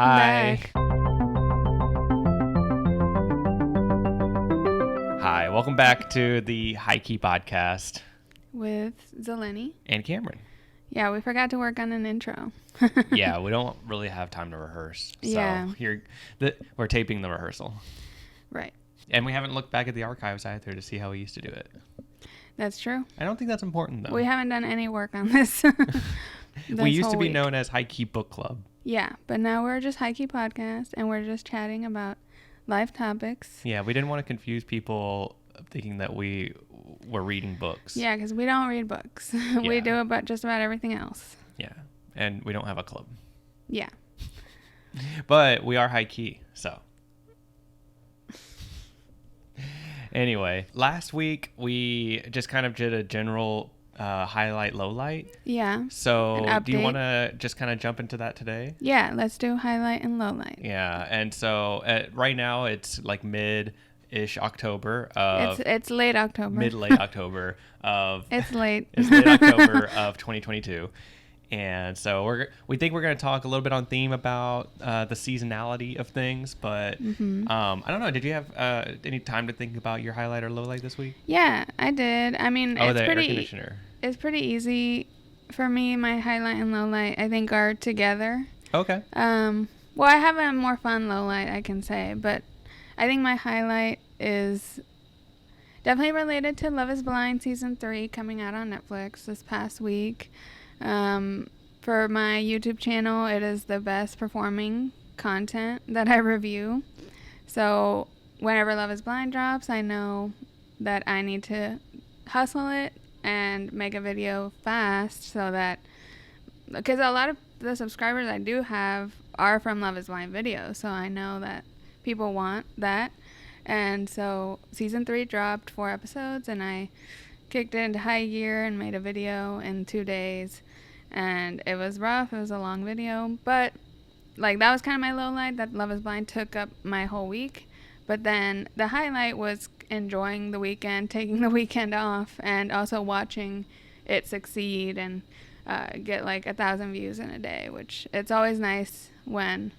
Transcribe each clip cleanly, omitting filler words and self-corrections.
back. Hi, welcome back to the High Key podcast. With Zelenny. And Cameron. Yeah, we forgot to work on an intro. Yeah, we don't really have time to rehearse. So we're taping the rehearsal. Right. And we haven't looked back at the archives either to see how we used to do it. That's true. I don't think that's important, though. We haven't done any work on this. We used to be known as High Key Book Club. Yeah, but now we're just High Key Podcast, and we're just chatting about life topics. Yeah, we didn't want to confuse people thinking that we were reading books. Yeah, because we don't read books. We do about just about everything else. Yeah, and we don't have a club. Yeah. But we are high key, so. Anyway, last week we just kind of did a general highlight, lowlight. Yeah. So do you want to just kind of jump into that today? Yeah, let's do highlight and lowlight. Yeah, and so right now it's like mid-ish October. It's late October. Mid-late October of. It's late. It's late October of 2022. And so we think we're going to talk a little bit on theme about the seasonality of things, but I don't know. Did you have any time to think about your highlight or lowlight this week? Yeah, I did. I mean, the air conditioner. It's pretty easy for me. My highlight and lowlight, I think, are together. Okay. Well, I have a more fun lowlight, I can say, but I think my highlight is definitely related to Love is Blind Season 3 coming out on Netflix this past week. For my YouTube channel, it is the best performing content that I review. So whenever Love is Blind drops, I know that I need to hustle it and make a video fast so that, because a lot of the subscribers I do have are from Love is Blind videos, so I know that people want that. And so season 3 dropped 4 episodes, and I kicked it into high gear and made a video in 2 days. And it was rough. It was a long video. But, like, that was kind of my low light, that Love is Blind took up my whole week. But then the highlight was enjoying the weekend, taking the weekend off, and also watching it succeed and get, like, 1,000 views in a day, which it's always nice when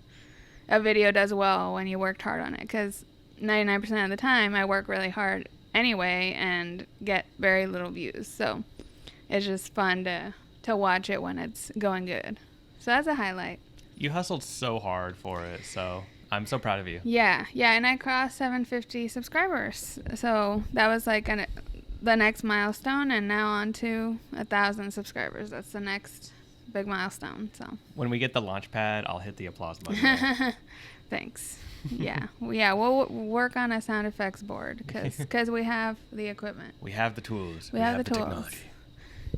a video does well when you worked hard on it. Because 99% of the time, I work really hard anyway and get very little views. So it's just fun to watch it when it's going good. So that's a highlight. You hustled so hard for it, so I'm so proud of you. Yeah, and I crossed 750 subscribers. So that was like the next milestone, and now on to 1,000 subscribers. That's the next big milestone. So when we get the launch pad, I'll hit the applause button. Thanks. Yeah, we'll work on a sound effects board because we have the equipment. We have the tools. We have the tools. Technology.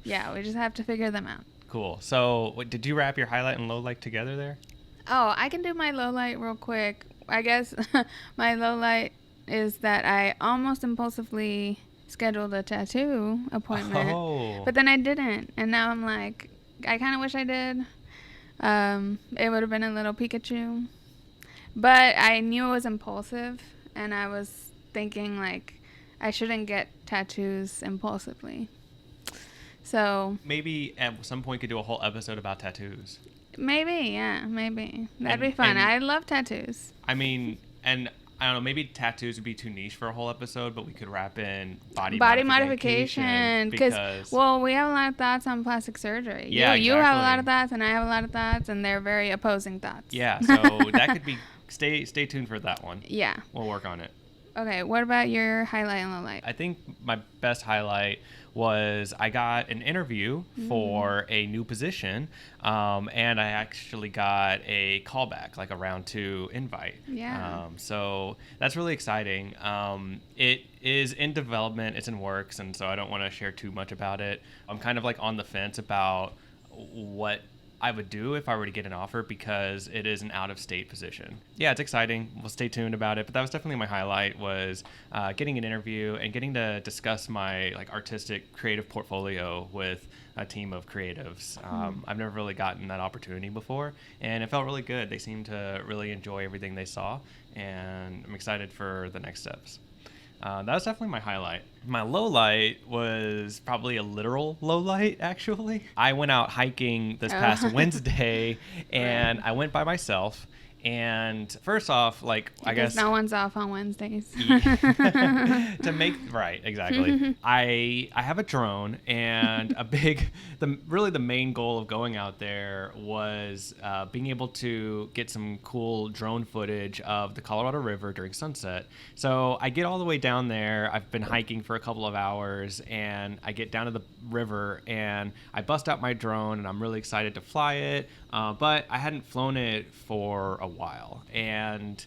Yeah, we just have to figure them out. Cool. So did you wrap your highlight and lowlight together there? Oh, I can do my lowlight real quick. I guess my lowlight is that I almost impulsively scheduled a tattoo appointment. Oh. But then I didn't. And now I'm like, I kind of wish I did. It would have been a little Pikachu. But I knew it was impulsive, and I was thinking, like, I shouldn't get tattoos impulsively. So maybe at some point you could do a whole episode about tattoos. Maybe. That'd be fun. I love tattoos. I mean, and I don't know, maybe tattoos would be too niche for a whole episode, but we could wrap in body modification. Because, well, we have a lot of thoughts on plastic surgery. Yeah, you have a lot of thoughts, and I have a lot of thoughts, and they're very opposing thoughts. Yeah, so that could be, stay tuned for that one. Yeah. We'll work on it. Okay, what about your highlight and lowlight? I think my best highlight was I got an interview for a new position, and I actually got a callback, like a round 2 invite. Yeah. So that's really exciting. It is in development, it's in works, and so I don't want to share too much about it. I'm kind of like on the fence about what I would do if I were to get an offer, because it is an out-of-state position. Yeah, it's exciting. We'll stay tuned about it. But that was definitely my highlight, was getting an interview and getting to discuss my artistic creative portfolio with a team of creatives. I've never really gotten that opportunity before, and it felt really good. They seemed to really enjoy everything they saw, and I'm excited for the next steps. That was definitely my highlight. My low light was probably a literal low light, actually. I went out hiking this past Wednesday, and I went by myself, And first off, like, I guess no one's off on Wednesdays. to make right, exactly. I have a drone, and really the main goal of going out there was being able to get some cool drone footage of the Colorado River during sunset. So I get all the way down there. I've been hiking for a couple of hours, and I get down to the river, and I bust out my drone, and I'm really excited to fly it. But I hadn't flown it for a while, and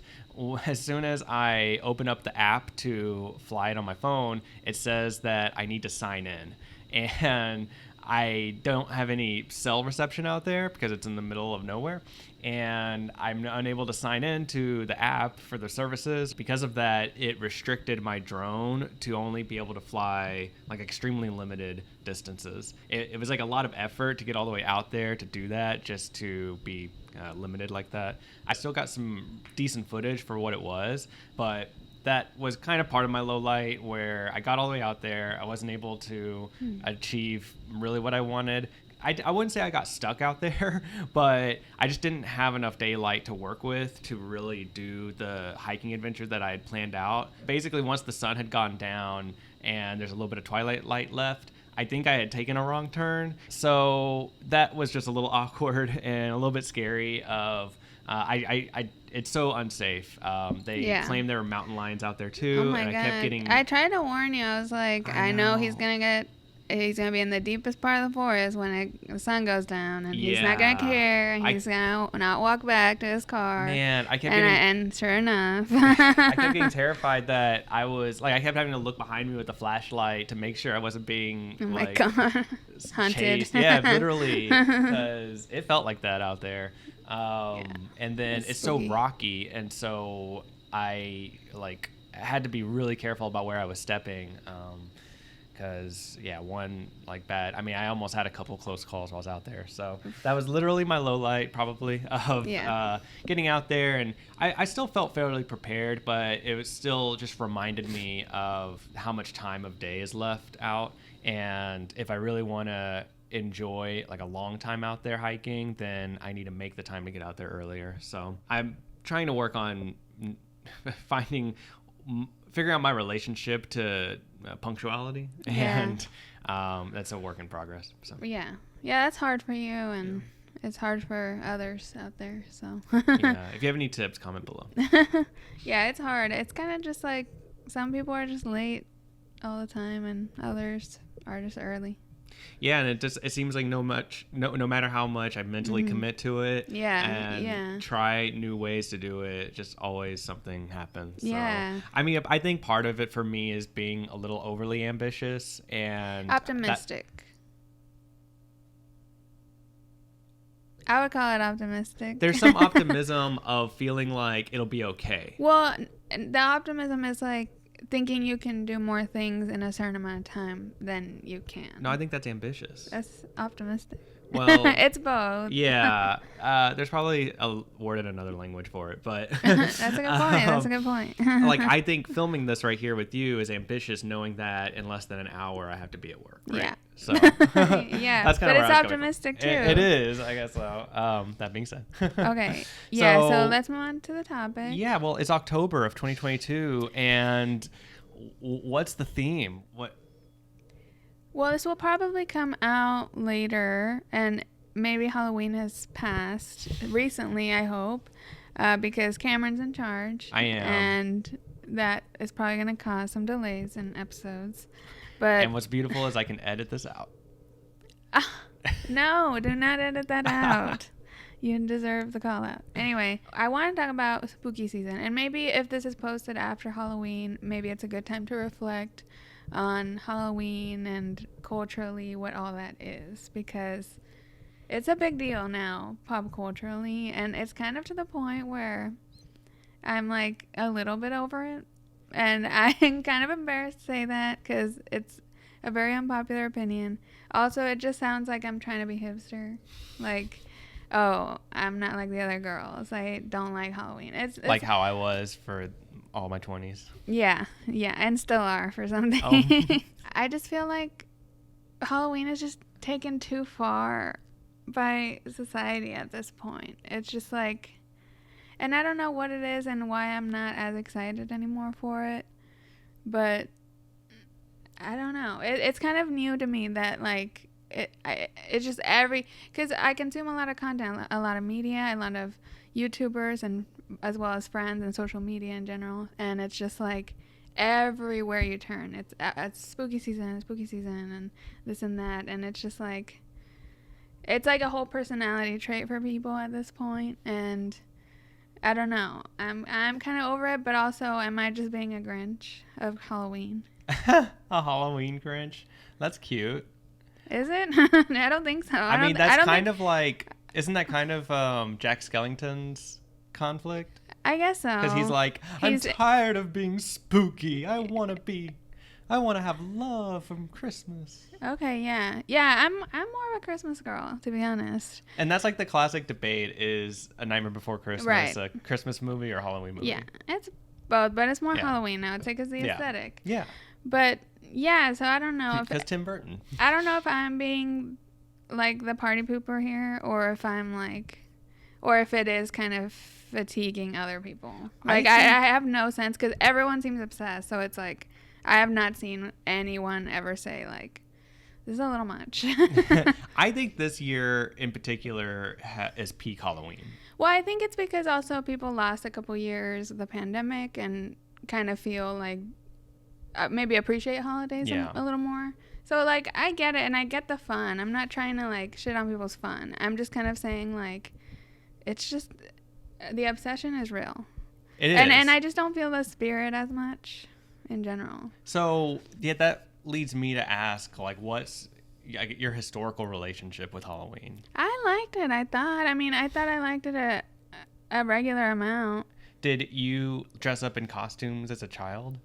as soon as I open up the app to fly it on my phone, it says that I need to sign in, and I don't have any cell reception out there because it's in the middle of nowhere, and I'm unable to sign in to the app for the services. Because of that, it restricted my drone to only be able to fly like extremely limited distances. It was like a lot of effort to get all the way out there to do that, just to be limited like that. I still got some decent footage for what it was, but that was kind of part of my low light, where I got all the way out there. I wasn't able to achieve really what I wanted. I wouldn't say I got stuck out there, but I just didn't have enough daylight to work with to really do the hiking adventure that I had planned out. Basically, once the sun had gone down and there's a little bit of twilight light left, I think I had taken a wrong turn. So that was just a little awkward and a little bit scary it's so unsafe. They claim there were mountain lions out there too. Oh my and God. I tried to warn you. I was like, I know he's going to be in the deepest part of the forest when the sun goes down, and he's not going to care, and he's going to not walk back to his car. Man, and sure enough. I kept getting terrified that I kept having to look behind me with the flashlight to make sure I wasn't being God. Hunted. Chased. Yeah, literally, because it felt like that out there. And then it's so rocky, and so I had to be really careful about where I was stepping. Because I almost had a couple close calls while I was out there. So that was literally my low light, probably, of getting out there. And I still felt fairly prepared, but it was still just reminded me of how much time of day is left out. And if I really want to enjoy like a long time out there hiking, then I need to make the time to get out there earlier. So I'm trying to work on figuring out my relationship to punctuality, and that's a work in progress. So that's hard for you, and it's hard for others out there. So if you have any tips, comment below. It's hard. It's kind of just like some people are just late all the time, and others are just early. Yeah, and it seems like no matter how much I mentally commit to it, and try new ways to do it, just always something happens. Yeah. So, I mean, I think part of it for me is being a little overly ambitious and optimistic. I would call it optimistic. There's some optimism of feeling like it'll be okay. Well, the optimism is like thinking you can do more things in a certain amount of time than you can. No, I think that's ambitious. That's optimistic. Well, it's both. Yeah. There's probably a word in another language for it, but that's a good point. That's a good point. I think filming this right here with you is ambitious, knowing that in less than an hour I have to be at work. Right? Yeah. So yeah, that's but it's optimistic too. It is, I guess so. That being said. Okay. Yeah. So let's move on to the topic. Yeah. Well, it's October of 2022, and what's the theme? Well, this will probably come out later, and maybe Halloween has passed recently, I hope, because Cameron's in charge. I am. And that is probably going to cause some delays in episodes. And what's beautiful is I can edit this out. No, do not edit that out. You deserve the call out. Anyway, I want to talk about spooky season, and maybe if this is posted after Halloween, maybe it's a good time to reflect on Halloween and culturally what all that is, because it's a big deal now pop culturally, and it's kind of to the point where I'm like a little bit over it, and I'm kind of embarrassed to say that because it's a very unpopular opinion. Also, it just sounds like I'm trying to be hipster, like, oh, I'm not like the other girls, I don't like Halloween. It's like how I was for all my 20s. Yeah, and still are for some things. I just feel like Halloween is just taken too far by society at this point. It's just like, And I don't know what it is and why I'm not as excited anymore for it. But I don't know. It's kind of new to me that, like, it's just because I consume a lot of content, a lot of media, a lot of YouTubers, and as well as friends and social media in general. And it's just like everywhere you turn, it's spooky season, and this and that. And it's just like, it's like a whole personality trait for people at this point. And I don't know. I'm kind of over it, but also, am I just being a Grinch of Halloween? A Halloween Grinch? That's cute. Is it? I don't think so. I mean, that's kind of like, isn't that kind of Jack Skellington's conflict? I guess so. Because he's like, I'm tired of being spooky. I want to have love from Christmas. Okay, yeah. Yeah, I'm more of a Christmas girl, to be honest. And that's like the classic debate, is A Nightmare Before Christmas right. a Christmas movie or a Halloween movie? Yeah, it's both, but it's more Halloween now. It's because the aesthetic. Yeah. But yeah, so I don't know if because Tim Burton. I don't know if I'm being like the party pooper here, or if I'm like, or if it is kind of fatiguing other people. Like I have no sense, because everyone seems obsessed. So it's like, I have not seen anyone ever say like, this is a little much. I think this year in particular is peak Halloween. Well, I think it's because also people lost a couple years of the pandemic and kind of feel like maybe appreciate holidays a little more. So, like, I get it, and I get the fun. I'm not trying to, like, shit on people's fun. I'm just kind of saying, like, it's just, the obsession is real. It is. And I just don't feel the spirit as much in general. So, yeah, that leads me to ask, like, what's your historical relationship with Halloween? I liked it, I thought. I liked it a regular amount. Did you dress up in costumes as a child?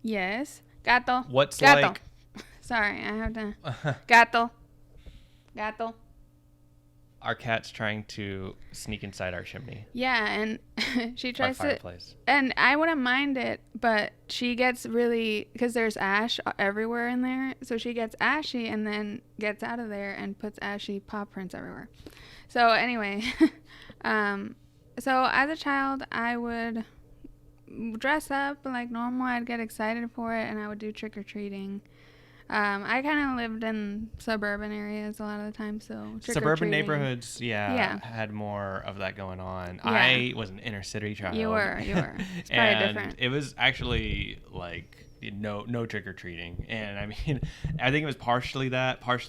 Yes. Gato. What's Gato. like... Sorry, I have to... Gato. Gato. Our cat's trying to sneak inside our chimney. Yeah, and she tries our fireplace. And I wouldn't mind it, but she gets really... Because there's ash everywhere in there. So she gets ashy and then gets out of there and puts ashy paw prints everywhere. So anyway... So as a child, I would dress up like normal. I'd get excited for it, and I would do trick-or-treating. I kind of lived in suburban areas a lot of the time, so suburban neighborhoods, had more of that going on. Yeah. I was an inner city child. You were. It's probably and different. It was actually like no trick-or-treating, and I mean, I think it was partially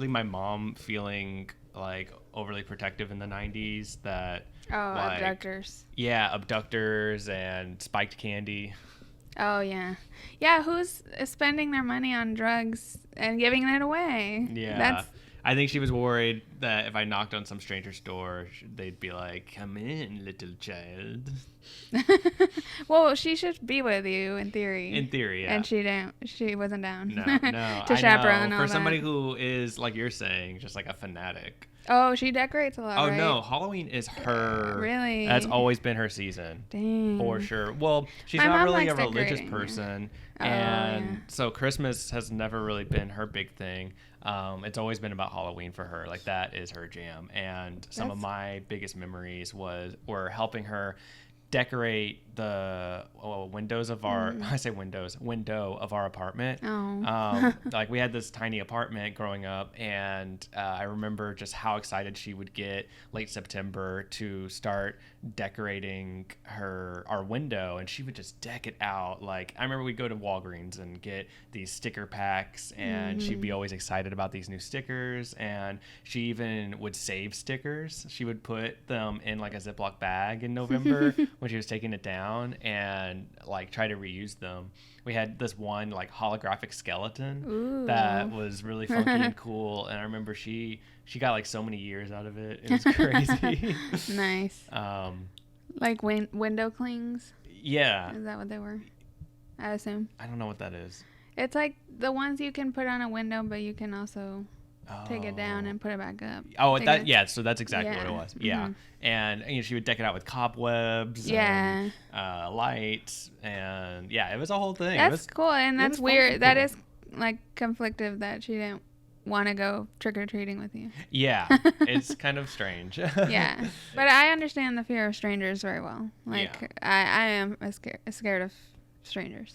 my mom feeling like overly protective in the 90s, that abductors. Yeah, abductors and spiked candy. Oh, yeah. Yeah, who's spending their money on drugs and giving it away? Yeah. I think she was worried that if I knocked on some stranger's door, they'd be like, "Come in, little child." Well, she should be with you in theory. In theory, yeah. And she wasn't down. No. To chaperone all for that. somebody who is, like you're saying, just like a fanatic. Oh, she decorates a lot, Oh, right? no. Halloween is her... Really? That's always been her season. Dang. For sure. Well, she's not really a religious person. And so Christmas has never really been her big thing. It's always been about Halloween for her. Like, that is her jam. And some of my biggest memories were helping her decorate the windows of our window of our apartment. Like, we had this tiny apartment growing up, and I remember just how excited she would get late September to start decorating our window, and she would just deck it out. Like, I remember we'd go to Walgreens and get these sticker packs, and she'd be always excited about these new stickers, and she even would save stickers. She would put them in like a Ziploc bag in November when she was taking it down, and like try to reuse them. We had this one like holographic skeleton that was really funky and cool, and I remember she got like so many years out of it. It was crazy. Nice. Like window clings? Yeah. Is that what they were? I assume. I don't know what that is. It's like the ones you can put on a window, but you can also take it down and put it back up. Oh, so that's exactly what it was. Yeah. And she would deck it out with cobwebs and lights, and it was a whole thing. That's cool, and that's weird. That is like conflictive that she didn't want to go trick-or-treating with you. Yeah, it's kind of strange. Yeah, but I understand the fear of strangers very well. Like, Yeah. I am scared of strangers.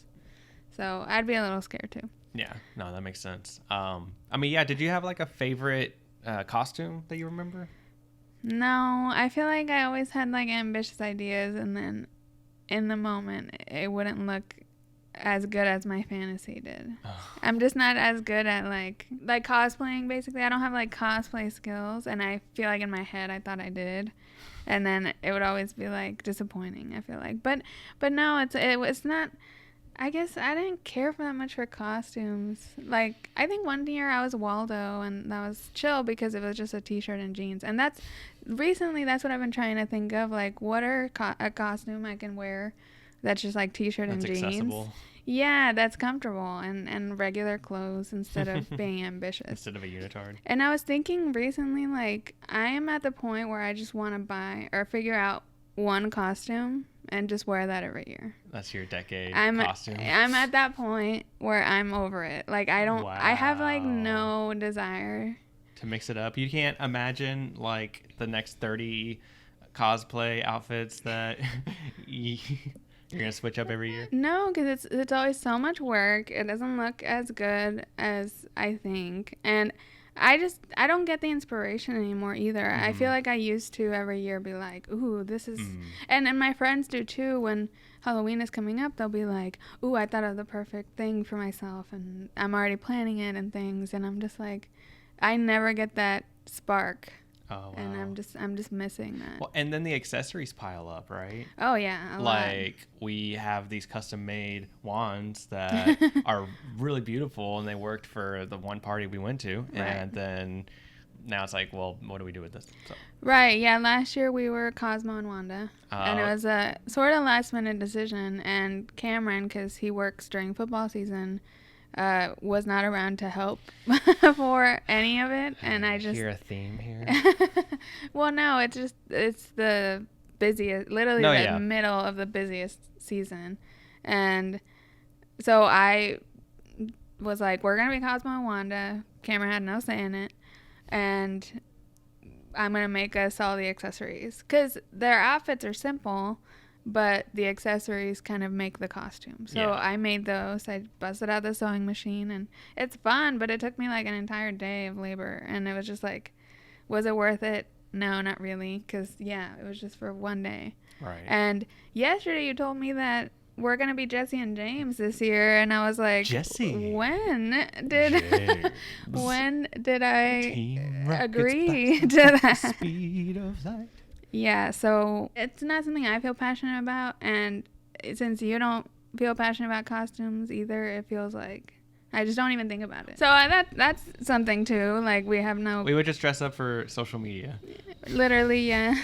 So I'd be a little scared too. Yeah, no, that makes sense. I mean, yeah, did you have like a favorite costume that you remember? No, I feel like I always had like ambitious ideas, and then in the moment it wouldn't look as good as my fantasy did. I'm just not as good at like cosplaying. Basically, I don't have like cosplay skills, and I feel like in my head I thought I did, and then it would always be like disappointing. I feel like, but no, it's not. I guess I didn't care for that much for costumes. Like, I think one year I was Waldo, and that was chill because it was just a t-shirt and jeans. And that's what I've been trying to think of. Like, what are a costume I can wear that's just like t-shirt and jeans? Accessible. Yeah, that's comfortable and regular clothes instead of being ambitious. Instead of a unitard. And I was thinking recently, like, I am at the point where I just want to buy or figure out one costume and just wear that every year. That's your decade costume. I'm at that point where I'm over it. Like, I have like no desire to mix it up. You can't imagine like the next 30 cosplay outfits that you're gonna switch up every year. No, because it's always so much work. It doesn't look as good as I think, and I don't get the inspiration anymore either. I feel like I used to every year be like, ooh, this is, and my friends do too. When Halloween is coming up, they'll be like, ooh, I thought of the perfect thing for myself, and I'm already planning it and things, and I'm just like, I never get that spark. Oh, wow. And I'm just missing that. Well, and then the accessories pile up, right? Oh yeah, a lot. We have these custom made wands that are really beautiful, and they worked for the one party we went to, right. And then now it's like, well, what do we do with this? So. Right, yeah. Last year we were Cosmo and Wanda, and it was a sort of last minute decision. And Cameron, because he works during football season, was not around to help for any of it, and I just hear a theme here. Well, no, it's the busiest, literally middle of the busiest season, and so I was like, we're gonna be Cosmo and Wanda. Cameron had no say in it, and I'm gonna make us all the accessories because their outfits are simple, but the accessories kind of make the costume. So I made those. I busted out the sewing machine, and it's fun, but it took me like an entire day of labor, and it was just like, was it worth it? No, not really, because it was just for one day. Right. And yesterday you told me that we're gonna be Jesse and James this year, and I was like, Jesse, when did I agree to that? Speed of light. Yeah, so it's not something I feel passionate about, and since you don't feel passionate about costumes either, it feels like I just don't even think about it. So that's something too. Like, we would just dress up for social media. Literally, yeah.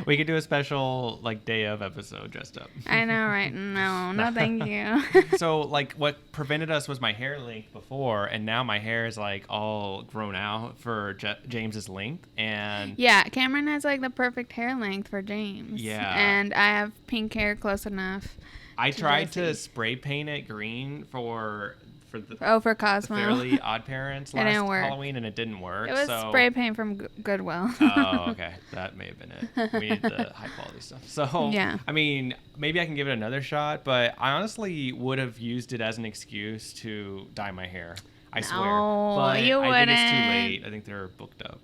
We could do a special like day of episode dressed up. I know, right? No, thank you. So like, what prevented us was my hair length before, and now my hair is like all grown out for James's length, and Cameron has like the perfect hair length for James. Yeah, and I have pink hair close enough. I tried to spray paint it green for Cosmo. The Fairly Odd Parents last Halloween, and it didn't work. It was spray paint from Goodwill. Oh, okay. That may have been it. We need the high quality stuff. So, I mean, maybe I can give it another shot, but I honestly would have used it as an excuse to dye my hair. I swear. But you wouldn't. I think it's too late. I think they're booked up.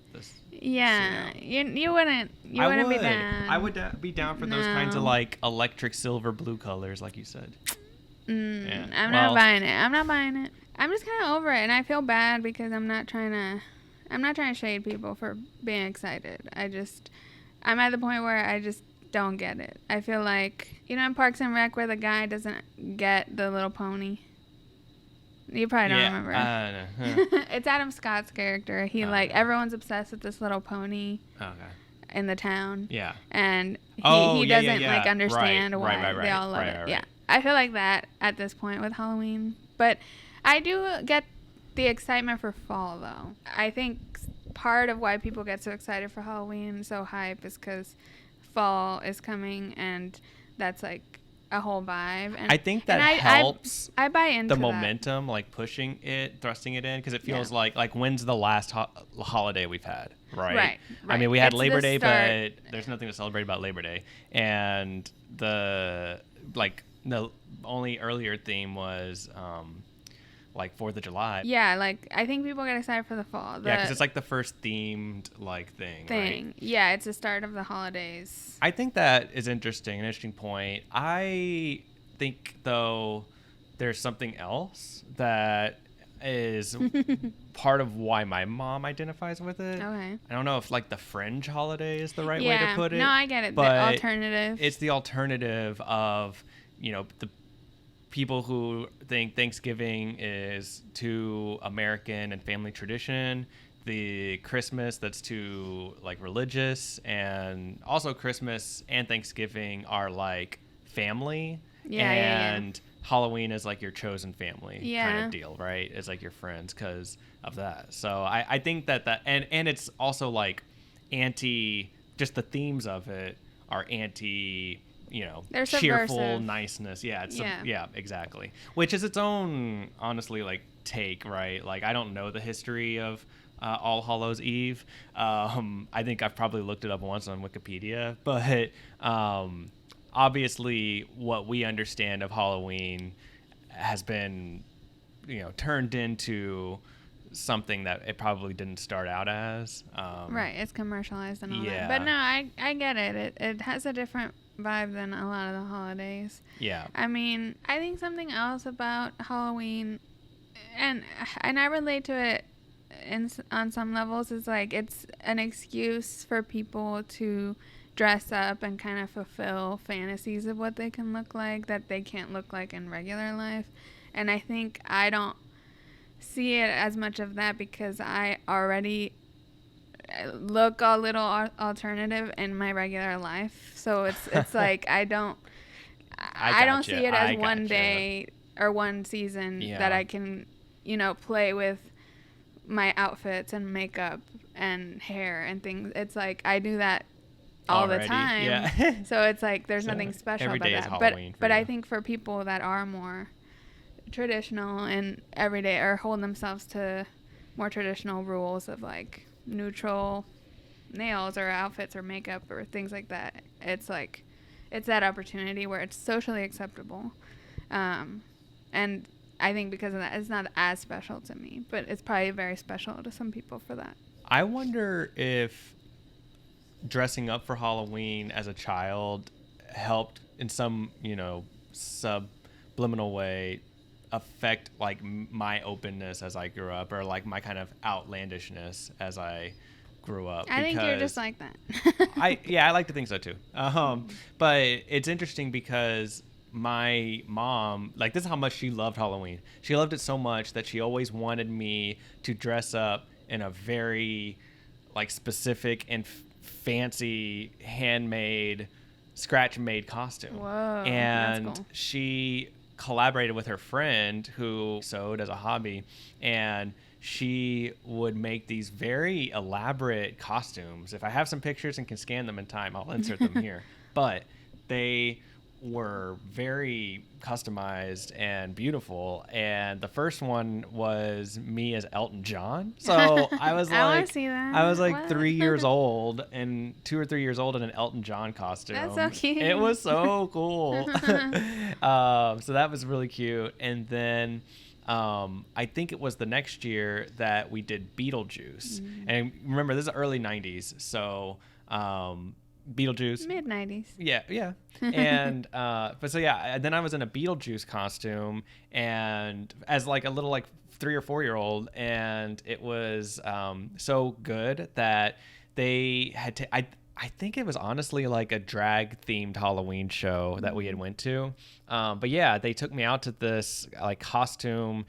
You wouldn't. You wouldn't be down. I would be down for those kinds of like electric silver blue colors, like you said. I'm not buying it. I'm just kind of over it, and I feel bad because I'm not trying to shade people for being excited. I'm at the point where I just don't get it. I feel like, in Parks and Rec where the guy doesn't get the little pony. You probably don't remember. It's Adam Scott's character. He everyone's obsessed with this little pony. In the town. Yeah. And he doesn't understand why they all love it. Yeah. I feel like that at this point with Halloween. But I do get the excitement for fall, though. I think part of why people get so excited for Halloween and so hype is because fall is coming, and that's like a whole vibe. And I think that and helps I buy into the that. momentum, like pushing it, thrusting it in, because it feels like when's the last holiday we've had, right? Right. I mean, we had It's Labor the Day, start. but there's nothing to celebrate about Labor Day, and the only earlier theme was like 4th of July. Yeah, like I think people get excited for the fall. Yeah, because it's like the first themed like thing. Right? Yeah, it's the start of the holidays. I think that is interesting, an interesting point. I think though there's something else that is part of why my mom identifies with it. Okay. I don't know if like the fringe holiday is the right way to put it. No, I get it. But the alternative. It's the alternative of, the people who think Thanksgiving is too American and family tradition, the Christmas that's too like religious, and also Christmas and Thanksgiving are like family, and Halloween is like your chosen family kind of deal, right? It's like your friends because of that. So I think that and it's also like just the themes of it are anti, They're cheerful subversive. Niceness. Yeah, exactly. Which is its own, honestly, like take, right? Like I don't know the history of All Hallows Eve. I think I've probably looked it up once on Wikipedia, but obviously what we understand of Halloween has been, turned into something that it probably didn't start out as. Right, it's commercialized and all Yeah. that. But no, I get it. It has a different vibe than a lot of the holidays. Yeah. I mean, I think something else about Halloween, and I relate to it on some levels, is like it's an excuse for people to dress up and kind of fulfill fantasies of what they can look like that they can't look like in regular life. And I think I don't see it as much of that because I already look a little alternative in my regular life. So it's like I don't see it as one day or one season that I can, play with my outfits and makeup and hair and things. It's like I do that all the time. Yeah. So it's like there's nothing special every about day is that. Halloween But for I you. think for people that are more traditional and everyday or hold themselves to more traditional rules of like neutral nails or outfits or makeup or things like that, it's like it's that opportunity where it's socially acceptable, and I think because of that it's not as special to me, but it's probably very special to some people for that. I wonder if dressing up for Halloween as a child helped in some, subliminal way affect like my openness as I grew up, or like my kind of outlandishness as I grew up. I think you're just like that. I like to think so too. But it's interesting because my mom, like, this is how much she loved Halloween. She loved it so much that she always wanted me to dress up in a very like specific and fancy handmade scratch made costume. Whoa, and that's cool. She collaborated with her friend who sewed as a hobby, and she would make these very elaborate costumes. If I have some pictures and can scan them in time, I'll insert them here. But they were very customized and beautiful, and the first one was me as Elton John. So I was I wanna like, see that. I was like What? 3 years old, and 2 or 3 years old in an Elton John costume. That's so cute. It was so cool. So that was really cute. And then I think it was the next year that we did Beetlejuice. And remember, this is early 90s, so Beetlejuice. Mid 90s. Yeah. And then I was in a Beetlejuice costume, and as like a little like 3 or 4 year old, and it was so good that they had to. I think it was honestly like a drag themed Halloween show that we had went to. But yeah, they took me out to this like costume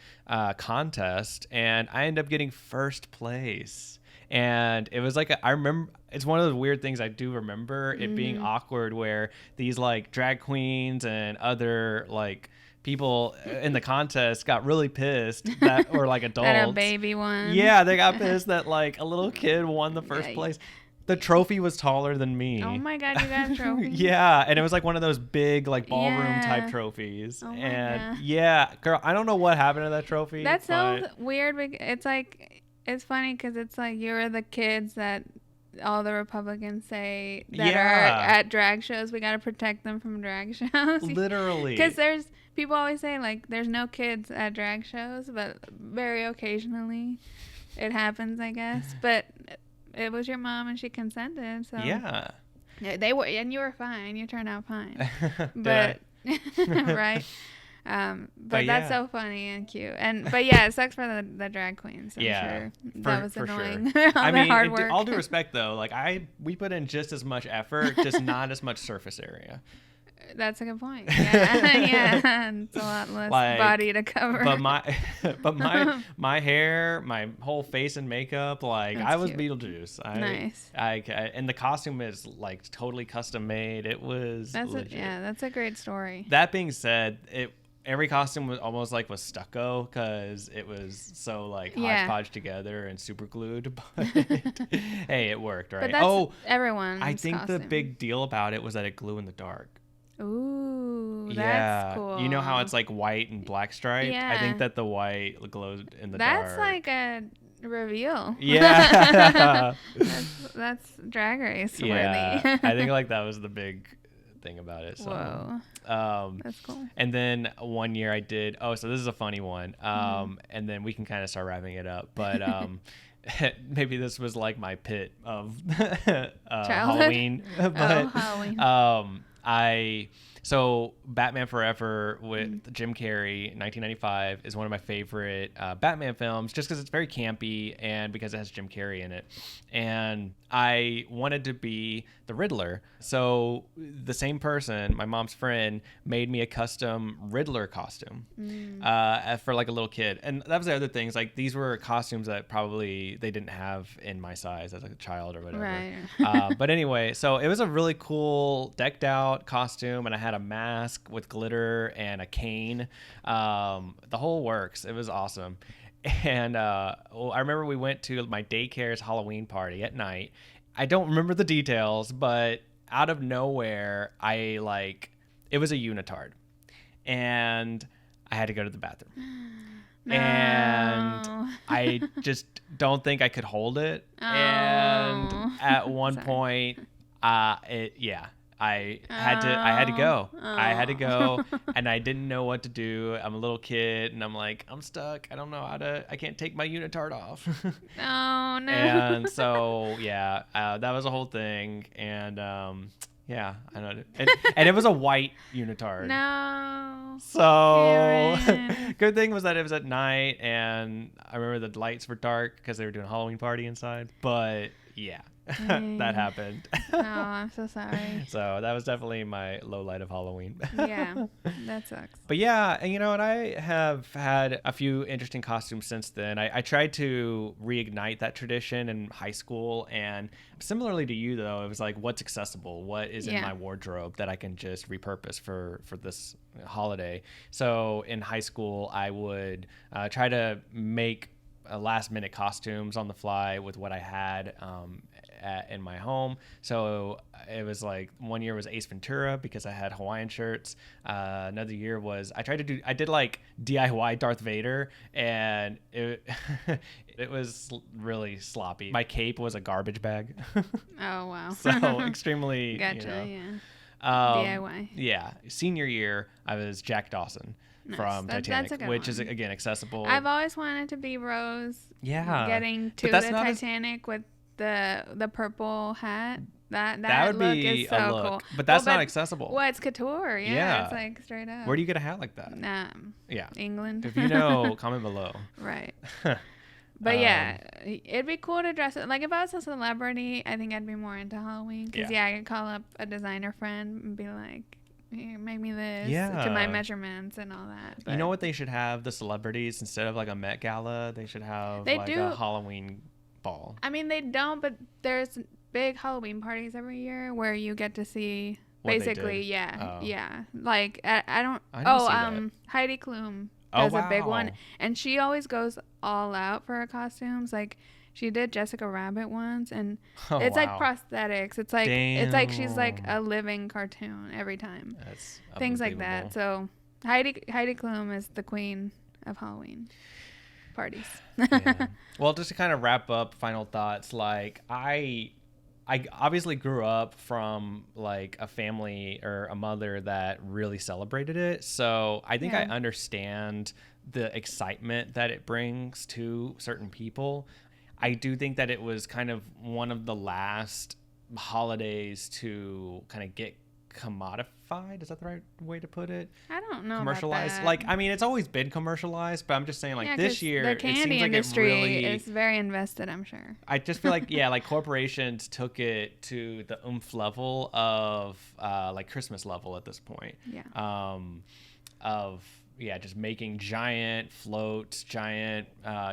contest, and I ended up getting first place. And it was like, I remember, it's one of those weird things I do remember it being awkward, where these like drag queens and other like people in the contest got really pissed that, or like adults. That a baby one. Yeah, they got pissed that like a little kid won the first place. The trophy was taller than me. Oh my God, you got a trophy? Yeah, and it was like one of those big like ballroom type Yeah. trophies. Oh my And God. yeah, girl, I don't know what happened to that trophy. That's so but weird. It's like, it's funny because it's like you're the kids that all the Republicans say that are Yeah. at drag shows. We got to protect them from drag shows. literally. Because people always say like there's no kids at drag shows, but very occasionally it happens, I guess. But it was your mom and she consented, so Yeah. they were, and you were fine. You turned out fine, Did but right. But that's yeah. so funny and cute, but yeah, it sucks for the drag queens. I'm Yeah, sure for- that was for sure. annoying. All I the mean, hard work. all due respect though, like we put in just as much effort, just not as much surface area. That's a good point. Yeah, yeah, it's a lot less Like, body to cover. But my hair, my whole face and makeup, like That's I was cute. Beetlejuice. Nice. And the costume is like totally custom made. It was legit. That's a great story. That being said, every costume was almost like was stucco because it was so like Yeah. hodgepodge together and super glued. But hey, it worked, right? But that's everyone's I think the costume. big deal about it was that it glue in the dark. Ooh, that's Yeah, cool. you know how it's like white and black striped? I Yeah. think that the white glowed in the That's dark. like a reveal. Yeah. that's drag race worthy. Yeah. I think like that was the big thing about it. So. Whoa, that's cool. And then one year I did. Oh, so this is a funny one. Mm-hmm. And then we can kind of start wrapping it up. But maybe this was like my pit of Halloween. But Halloween. So Batman Forever with Jim Carrey, 1995, is one of my favorite Batman films, just because it's very campy and because it has Jim Carrey in it. And I wanted to be the Riddler. So the same person, my mom's friend, made me a custom Riddler costume for like a little kid. And that was the other thing. Is like these were costumes that probably they didn't have in my size as a child or whatever. Right. But anyway, so it was a really cool decked out costume, and I had a mask with glitter and a cane. The whole works. It was awesome. And I remember we went to my daycare's Halloween party at night. I don't remember the details, but out of nowhere, it was a unitard, and I had to go to the bathroom. No. And I just don't think I could hold it. Oh. And at one Sorry. point, I had to go. I had to go, and I didn't know what to do. I'm a little kid, and I'm like, I'm stuck. I don't know I can't take my unitard off. Oh no. And so, that was a whole thing. And, I know. And it was a white unitard. No. So Karen. good thing was that it was at night, and I remember the lights were dark because they were doing a Halloween party inside. But yeah, that happened. Oh, I'm so sorry. So that was definitely my low light of Halloween. Yeah, that sucks. But yeah, and and I have had a few interesting costumes since then. I tried to reignite that tradition in high school, and similarly to you though, it was like, what's accessible? What is in my wardrobe that I can just repurpose for this holiday? So in high school, I would try to make last minute costumes on the fly with what I had in my home. So it was like one year was Ace Ventura because I had Hawaiian shirts. Another year was I did like DIY Darth Vader, and it it was really sloppy. My cape was a garbage bag. Oh wow. So extremely Gotcha. Yeah. DIY. Yeah. Senior year, I was Jack Dawson. Nice. From That's Titanic, a good which one. is again accessible. I've always wanted to be Rose. Yeah. Getting to But the that's not Titanic with the purple hat. That would look be is so a look, cool. but that's not accessible. Well, it's couture. Yeah, Yeah. It's like straight up. Where do you get a hat like that? Yeah. England. If you know, comment below. Right. But yeah, it'd be cool to dress it. Like if I was a celebrity, I think I'd be more into Halloween. Because I could call up a designer friend and be like, here, make me this to my measurements and all that. But you know what they should have, the celebrities, instead of like a Met Gala, they should have a Halloween ball. I mean, they don't, but there's big Halloween parties every year where you get to see What they basically, did. yeah. Like I don't. I didn't see that. Heidi Klum Oh, does a big wow. one, and she always goes all out for her costumes. Like She did Jessica Rabbit once, and Oh, it's like wow. prosthetics. It's like she's like a living cartoon every time. That's Things like unbelievable. that. So Heidi Klum is the queen of Halloween parties. Yeah. Well, just to kind of wrap up, final thoughts. Like I obviously grew up from like a family or a mother that really celebrated it. So I think I Yeah. understand the excitement that it brings to certain people. I do think that it was kind of one of the last holidays to kind of get commodified. Is that the right way to put it? I don't know Commercialized. about that. Like, I mean, it's always been commercialized, but I'm just saying, like, Yeah, this 'cause year, the it candy seems like it industry really. is very invested, I'm sure. I just feel like, yeah, like corporations took it to the oomph level of like Christmas level at this point. Yeah. Of, yeah, just making giant floats, giant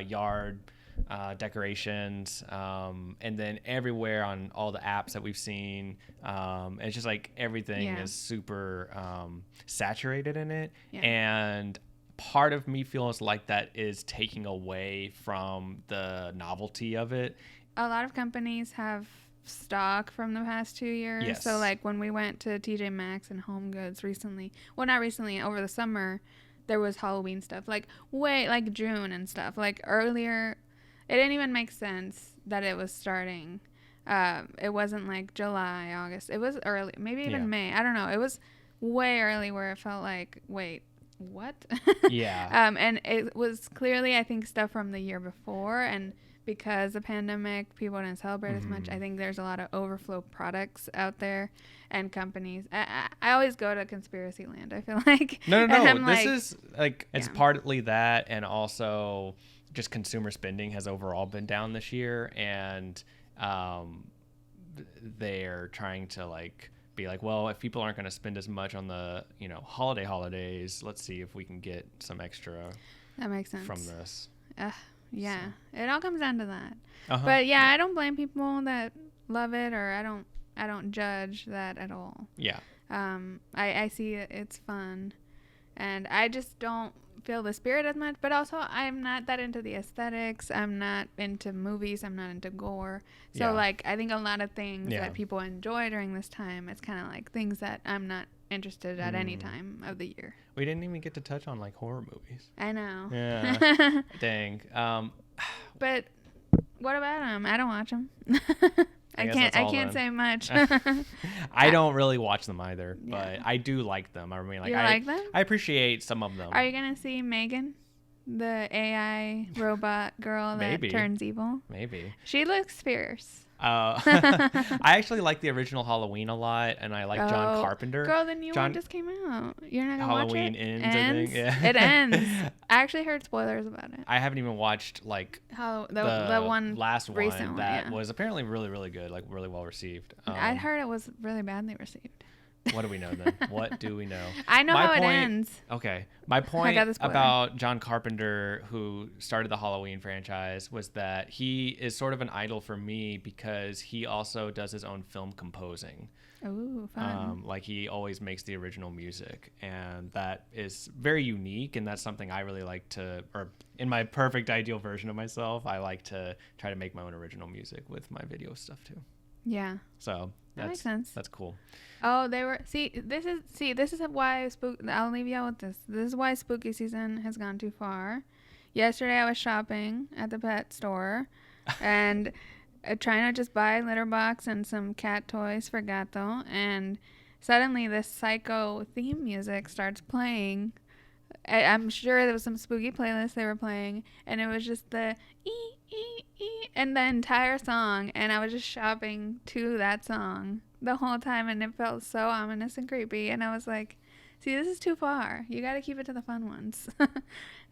yard decorations, and then everywhere on all the apps that we've seen, it's just like everything Yeah. is super saturated in it. Yeah. And part of me feels like that is taking away from the novelty of it. A lot of companies have stock from the past 2 years. Yes. So like when we went to TJ Maxx and Home Goods recently, well, not recently, over the summer, there was Halloween stuff, like like June and stuff. Like earlier, it didn't even make sense that it was starting. It wasn't like July, August. It was early, maybe even Yeah. May. I don't know. It was way early where it felt like, wait, what? Yeah. And it was clearly, I think, stuff from the year before. And because the pandemic, people didn't celebrate as much. I think there's a lot of overflow products out there and companies. I always go to conspiracy land, I feel like. No, And no, I'm no. like, This is like, it's yeah. partly that, and also just consumer spending has overall been down this year, and they're trying to like be like, well, if people aren't going to spend as much on the holidays, let's see if we can get some extra That makes sense. from this. Yeah, it all comes down to that. Uh-huh. But yeah, I don't blame people that love it, or I don't judge that at all. Yeah. I see it's fun, and I just don't feel the spirit as much. But also, I'm not that into the aesthetics. I'm not into movies. I'm not into gore. So Yeah. like, I think a lot of things Yeah. that people enjoy during this time, it's kind of like things that I'm not interested at any time of the year. We didn't even get to touch on like horror movies. I know. Yeah. Dang. But what about them? I don't watch them. I guess that's all can't then. say much. I don't really watch them either, but Yeah. I do like them. I mean, like You I like them? I appreciate some of them. Are you gonna see Megan, the AI robot girl that Maybe. turns evil? Maybe. She looks fierce. I actually like the original Halloween a lot, and I like John Oh, Carpenter. Girl, the new John- one just came out. You're not gonna Halloween watch it? Ends, I think. Yeah. It ends. I actually heard spoilers about it. I haven't even watched like The one last recent one that yeah. was apparently really, really good, like really well received. I heard it was really badly received. What do we know then? What do we know? I know My how it point- ends. Okay. My point got the spoiler. about John Carpenter, who started the Halloween franchise, was that he is sort of an idol for me because he also does his own film composing. Ooh, fun. Like he always makes the original music, and that is very unique, and that's something I really like to, or in my perfect ideal version of myself, I like to try to make my own original music with my video stuff too. Yeah. So That makes sense. That's cool. Oh, they were this is why I'll leave y'all with this. This is why spooky season has gone too far. Yesterday I was shopping at the pet store and trying to just buy a litter box and some cat toys for Gato, and suddenly this psycho theme music starts playing. I'm sure there was some spooky playlist they were playing, and it was just the and the entire song, and I was just shopping to that song the whole time, and it felt so ominous and creepy, and I was like, see, this is too far. You got to keep it to the fun ones.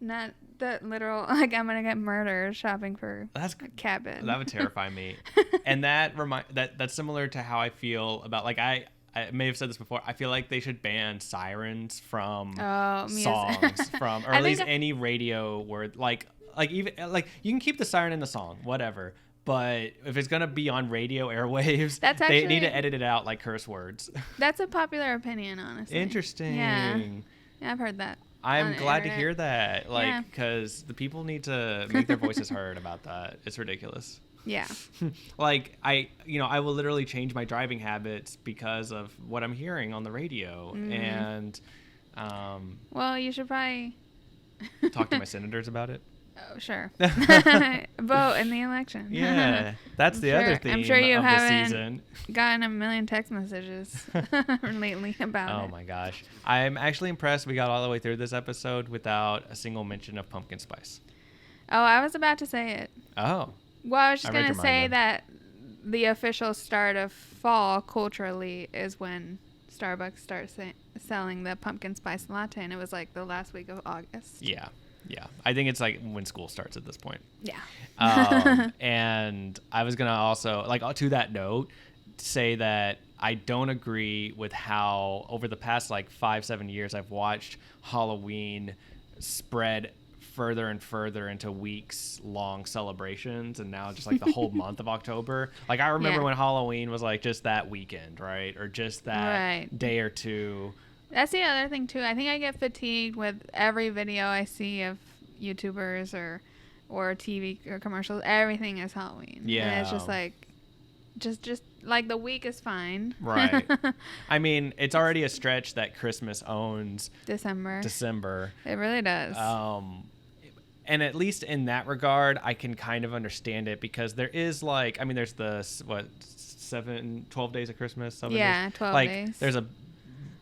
Not the literal, like, I'm going to get murdered shopping for a cat bed. That would terrify me. And that's similar to how I feel about, like, I may have said this before. I feel like they should ban sirens from songs, or at least any radio word. Like even like you can keep the siren in the song, whatever. But if it's gonna be on radio airwaves, they need to edit it out like curse words. That's a popular opinion, honestly. Interesting. Yeah, I've heard that. I'm on the glad to internet. hear that. Like, Yeah. because the people need to make their voices heard about that. It's ridiculous. Yeah. Like, I will literally change my driving habits because of what I'm hearing on the radio. And Well, you should probably talk to my senators about it. Oh, sure. Vote in the election. Yeah, that's the other theme I'm sure you of the haven't season. gotten a million text messages lately about it. Oh my gosh. I'm actually impressed we got all the way through this episode without a single mention of pumpkin spice. Oh, I was about to say it. Oh. Well, I was just I read going to your say mind that the official start of fall culturally is when Starbucks starts selling the pumpkin spice latte, and it was like the last week of August. Yeah. Yeah. I think it's like when school starts at this point. Yeah. And I was going to also, like, to that note, say that I don't agree with how over the past like 5-7 years I've watched Halloween spread further and further into weeks long celebrations, and now just like the whole month of October. Like, I remember when Halloween was like just that weekend, right? Or just that day or two. That's the other thing too. I think I get fatigued with every video I see of YouTubers or TV or commercials. Everything is Halloween. Yeah. And it's just like just like the week is fine. Right. I mean, it's already a stretch that Christmas owns December. It really does. And at least in that regard, I can kind of understand it, because there is like, I mean, there's the 12 days of Christmas. 12 like, days. There's a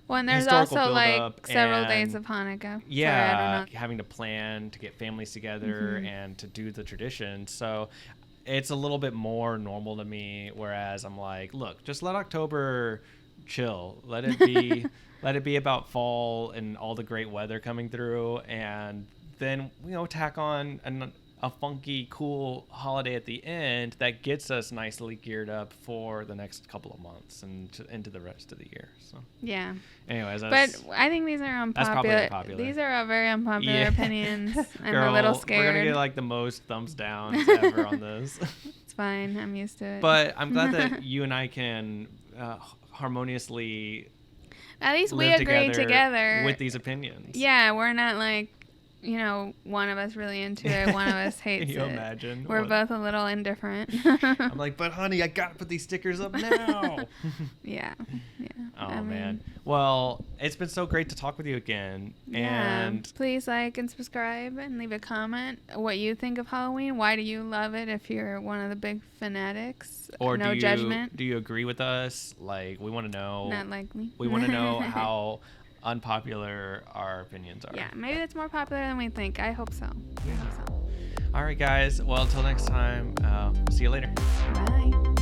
well, and there's also like several days of Hanukkah. Yeah, having to plan to get families together and to do the tradition. So it's a little bit more normal to me. Whereas I'm like, look, just let October chill. Let it be. Let it be about fall and all the great weather coming through, and then tack on a funky, cool holiday at the end that gets us nicely geared up for the next couple of months and into the rest of the year. So yeah. Anyways, but I think these are unpopular. That's probably unpopular. These are very unpopular opinions. I'm Girl, a little scared. We're gonna get like the most thumbs downs ever on this. It's fine. I'm used to it. But I'm glad that you and I can harmoniously. At least we agree together with these opinions. Yeah, we're not like, one of us really into it, one of us hates it. Can you imagine? We're both a little indifferent. I'm like, but honey, I gotta put these stickers up now. Yeah. Oh, man. Well, it's been so great to talk with you again. Yeah. And please like and subscribe and leave a comment what you think of Halloween. Why do you love it if you're one of the big fanatics? Or no judgment. Do you agree with us? Like, we want to know. Not like me. We want to know how unpopular our opinions are. Yeah, maybe it's more popular than we think. I hope so. Yeah. All right, guys. Well, until next time, see you later. Bye.